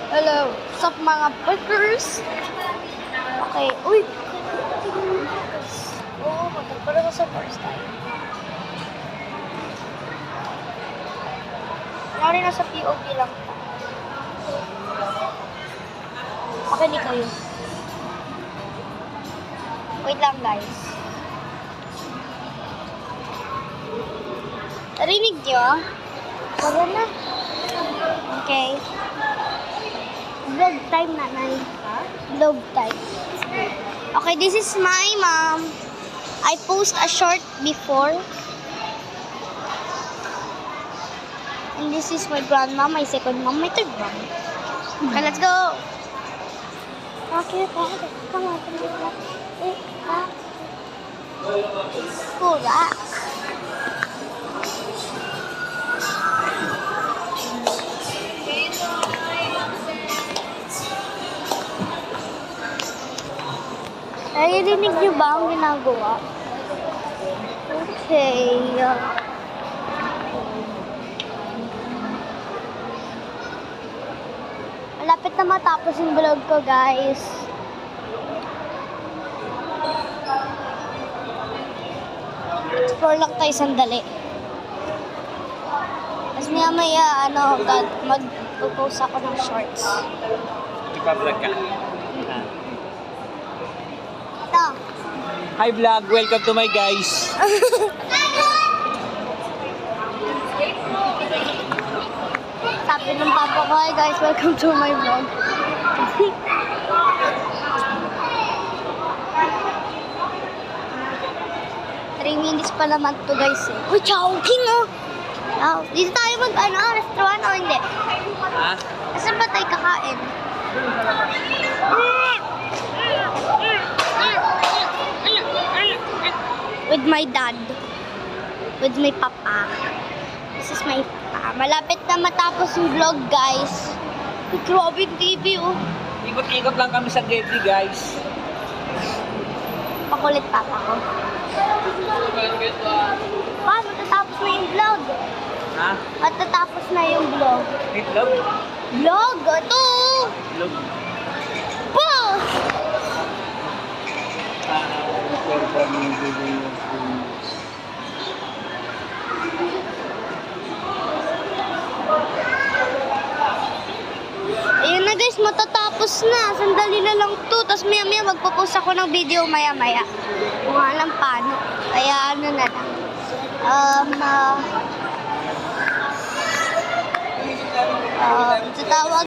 Hello, sup mga burgers? Okay, uy! Oo, magkakaroon ko sa first time. Nari nasa POV lang pa. Makinig kayo. Wait lang guys. Narinig nyo? Wala na. Okay. Vlog time na, Nay. Vlog time. Okay, this is my mom. I post a short before. And this is my grandma, my second mom, my third mom. Okay, let's go. Okay, come on. Correct. Narinig niyo ba ang ginagawa? Okay. Malapit na matapos yung vlog ko, guys. Explore lang tayo sandali. Tapos maya, mag-post ako ng shorts. Ipa-vlog ka. Ito. Hi vlog, welcome to my guys. Sabi ng papa ko, hi guys, welcome to my vlog. 3 minutes pa naman to guys eh. Uy, Chowking oh! Oh, dito tayo restaurant o hindi? Ha? Saan ba tayo kakain? With my dad. With my papa. This is my papa. Malapit na matapos yung vlog, guys. Grabe yung TV, oh. Ikot-ikot lang kami sa Getty, guys. Pakulit papa ko. Pa, matatapos na yung vlog. Ha? Matatapos na yung vlog. Itlog? Vlog? Ito! Itlog. Pa! Ayun na guys, matatapos na. Sandali na lang to. Tapos maya magpo-post ako ng video maya-maya. Kung alam paano. Kaya ano na lang. Tatawag